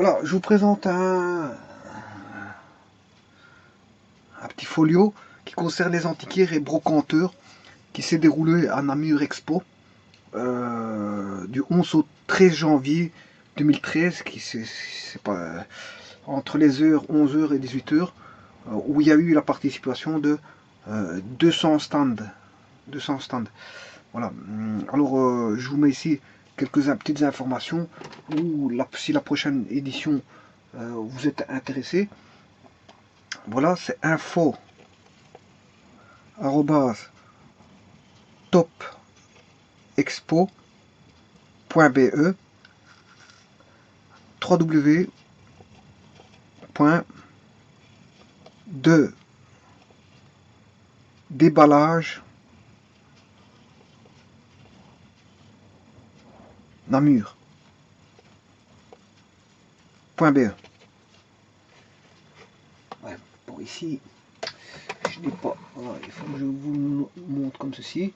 Voilà, je vous présente un petit folio qui concerne les antiquaires et brocanteurs qui s'est déroulé à Namur Expo du 11 au 13 janvier 2013, qui c'est pas entre les heures 11h et 18h, où il y a eu la participation de 200 stands. 200 stands. Voilà. Alors, je vous mets ici quelques petites informations, ou si la prochaine édition vous êtes intéressé. Voilà, c'est info topexpo.be www.déballage namur.be. Ouais, pour ici, je n'ai pas. Voilà, il faut que je vous montre comme ceci.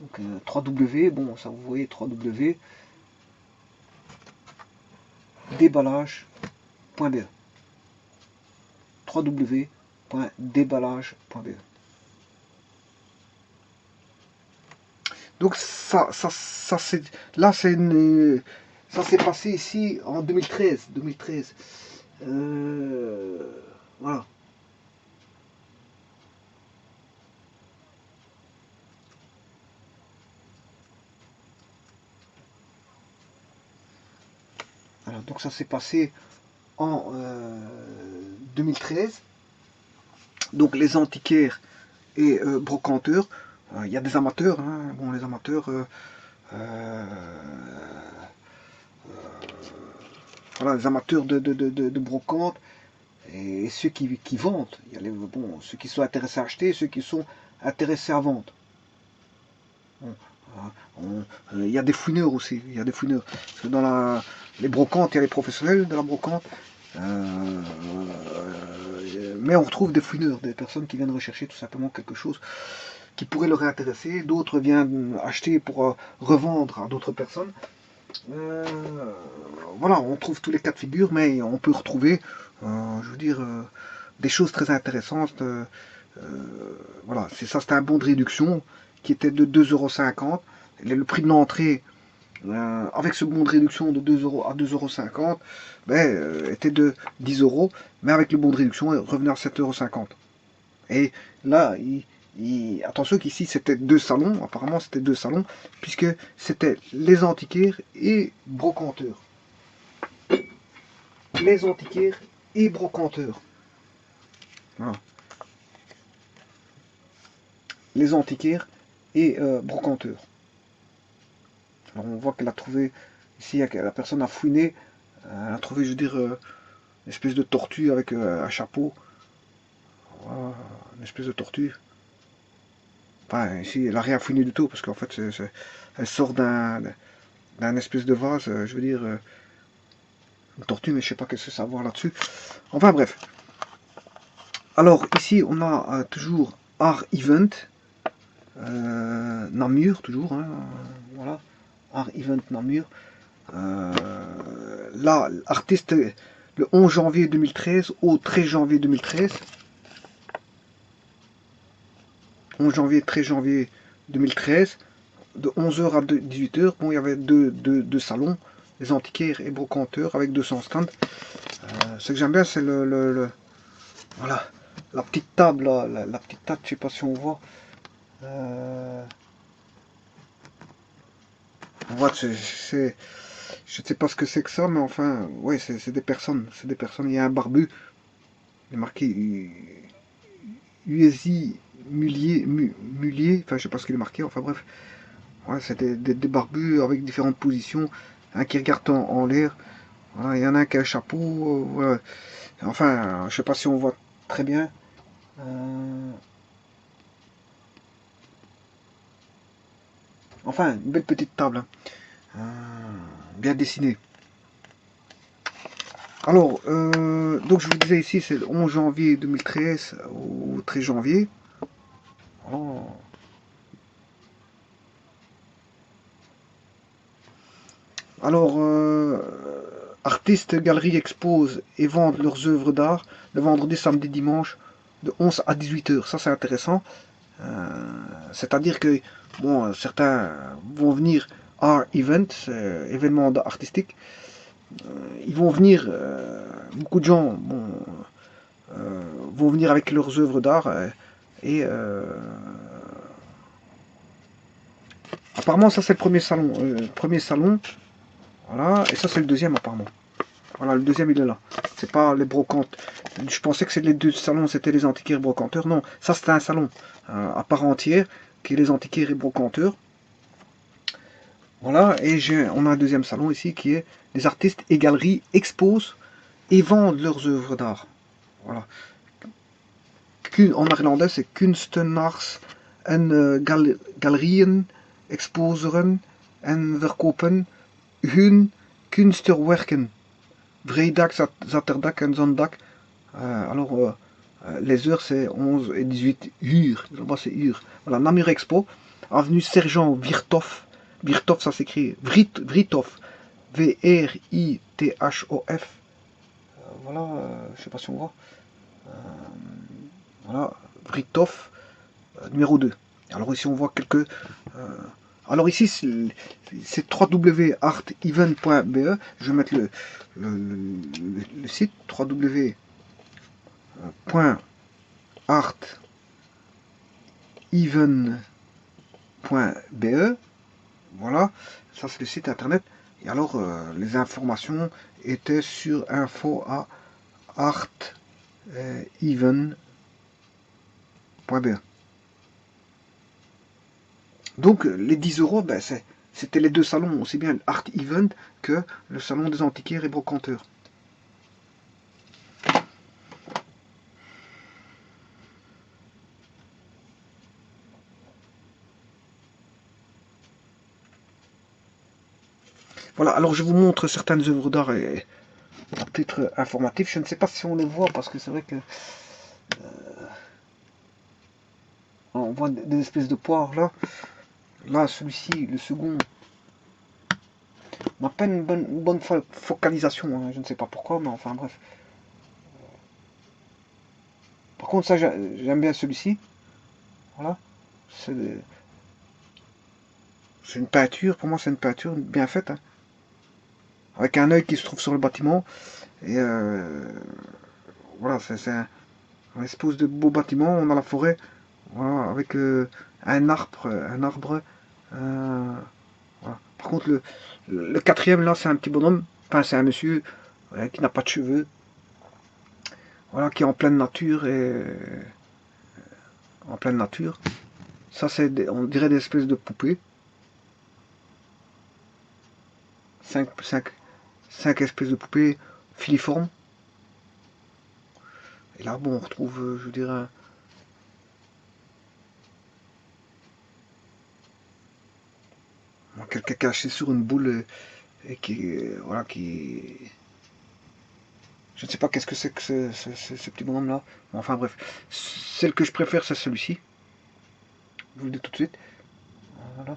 Donc 3W, bon ça vous voyez 3W déballage.be. www.déballage.be. Donc ça c'est là c'est une ça s'est passé ici en 2013. Voilà. Voilà, donc ça s'est passé en 2013. Donc les antiquaires et brocanteurs, il y a des amateurs, hein. Bon, les amateurs, voilà, les amateurs de brocante et ceux qui vendent. Il y a bon, ceux qui sont intéressés à acheter et ceux qui sont intéressés à vendre. Il y a des fouineurs aussi, il y a des fouineurs. Parce que dans les brocantes, il y a les professionnels de la brocante. Mais on retrouve des fouineurs, des personnes qui viennent rechercher tout simplement quelque chose qui pourrait leur intéresser. D'autres viennent acheter pour revendre à d'autres personnes. Voilà, on trouve tous les cas de figure, mais on peut retrouver, je veux dire, des choses très intéressantes. Voilà, c'est ça, c'était un bon de réduction qui était de 2,50 €. Le prix de l'entrée, avec ce bon de réduction de 2 € à 2,50 €, était de 10 €, mais avec le bon de réduction, il revenait à 7,50 €. Et là, attention qu'ici c'était deux salons, apparemment c'était deux salons, puisque c'était les antiquaires et brocanteurs. Les antiquaires et brocanteurs. Voilà. Les antiquaires et brocanteurs. Alors on voit qu'elle a trouvé, ici la personne a fouiné, elle a trouvé, je veux dire, une espèce de tortue avec un chapeau. Voilà, une espèce de tortue. Enfin, ici, elle n'a rien fouiné du tout, parce qu'en fait, elle sort d'un espèce de vase, je veux dire, une tortue, mais je sais pas qu'est-ce que ça a à voir là-dessus. Enfin, bref. Alors, ici, on a toujours Art Event, Namur, toujours, hein, voilà, Art Event Namur. Là, artiste, le 11 janvier 2013 au 13 janvier 2013. 11 janvier, 13 janvier 2013, de 11h à 18h. Bon, il y avait deux salons, les antiquaires et brocanteurs, avec 200 stands. Ce que j'aime bien, c'est voilà, la petite table, là, la petite table, je sais pas si on voit. On voit, je sais pas ce que c'est que ça, mais enfin, ouais, c'est des personnes, Il y a un barbu, il est marqué USI Mulier, enfin, je sais pas ce qu'il est marqué, enfin bref. Ouais, c'est des barbus avec différentes positions, un qui regarde en l'air. Voilà, il y en a un qui a un chapeau. Voilà. Enfin, je sais pas si on voit très bien. Enfin, une belle petite table, hein. Bien dessinée. Alors, donc je vous disais ici, c'est le 11 janvier 2013 au 13 janvier. Oh. Alors, Artistes, galeries exposent et vendent leurs œuvres d'art le vendredi, samedi, dimanche de 11 à 18 heures. Ça, c'est intéressant. C'est-à-dire que bon, certains vont venir art event, événement artistique. Ils vont venir, beaucoup de gens vont venir avec leurs œuvres d'art et apparemment ça c'est le premier salon. Premier salon, voilà, et ça c'est le deuxième apparemment. Voilà, le deuxième il est là. C'est pas les brocantes. Je pensais que les deux salons c'était les antiquaires brocanteurs. Non, ça c'était un salon à part entière qui est les antiquaires et brocanteurs. Voilà, et on a un deuxième salon ici qui est les artistes et galeries exposent et vendent leurs œuvres d'art. Voilà. En néerlandais c'est kunstenaars en galerieën exposeren en verkopen hun kunstwerken. Vrijdag, zaterdag en zondag. Alors, les heures c'est 11 et 18 uur. Là-bas c'est uur. Voilà, Namur Expo, avenue Sergent Virtov. Virtov, ça s'écrit Vritov. V-R-I-T-H-O-F. Voilà, je sais pas si on voit. Voilà, Vritov, numéro 2. Alors ici on voit quelques... alors ici c'est www.artevent.be. Je vais mettre le site www.artevent.be. Voilà, ça c'est le site internet. Et alors les informations étaient sur info à artevent.be. Donc les 10 euros, ben, c'était les deux salons, aussi bien Art Event que le salon des antiquaires et brocanteurs. Voilà, alors je vous montre certaines œuvres d'art à titre informatif. Je ne sais pas si on les voit parce que c'est vrai que on voit des espèces de poires là. Là, celui-ci, le second, n'a pas une bonne focalisation. Hein, je ne sais pas pourquoi, mais enfin bref. Par contre, ça, j'aime bien celui-ci. Voilà. C'est une peinture, pour moi, c'est une peinture bien faite. Hein, avec un œil qui se trouve sur le bâtiment. Et voilà, c'est un espèce de beau bâtiment. On a la forêt. Voilà, avec un arbre. Voilà. Par contre, le quatrième, là, c'est un petit bonhomme. Enfin, c'est un monsieur qui n'a pas de cheveux. Voilà, qui est en pleine nature et en pleine nature. Ça, c'est, on dirait des espèces de poupées. Cinq espèces de poupées filiformes. Et là, bon, on retrouve, je dirais, quelqu'un caché sur une boule et qui, voilà, qui... Je ne sais pas qu'est-ce que c'est que ce petit bonhomme-là. Enfin bref, celle que je préfère, c'est celui-ci. Je vous le dis tout de suite. Voilà.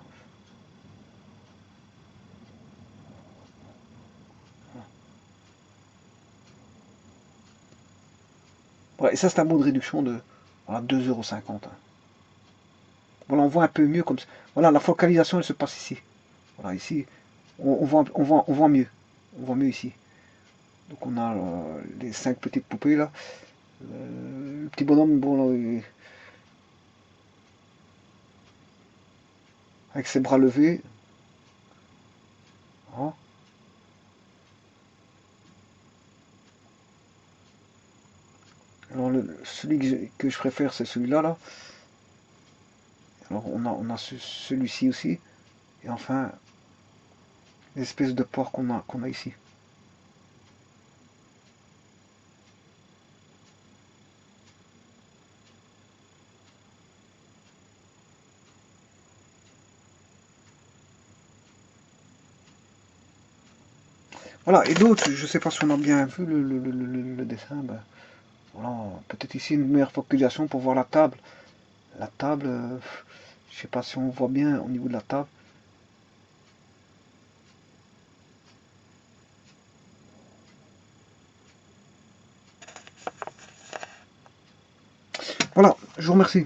Voilà, et ça, c'est un bon de réduction de voilà, 2,50 €. Hein. Voilà, on voit un peu mieux comme ça. Voilà, la focalisation, elle se passe ici. Voilà, ici, on voit mieux. On voit mieux ici. Donc on a les 5 petites poupées là. Le petit bonhomme, bon, là, avec ses bras levés. Voilà. Alors celui que je préfère, c'est celui-là. Là. Alors on a celui-ci aussi. Et enfin, l'espèce de porc qu'on a ici. Voilà, et d'autres, je ne sais pas si on a bien vu le dessin. Ben, voilà, peut-être ici une meilleure focalisation pour voir la table. La table, je ne sais pas si on voit bien au niveau de la table. Voilà, je vous remercie.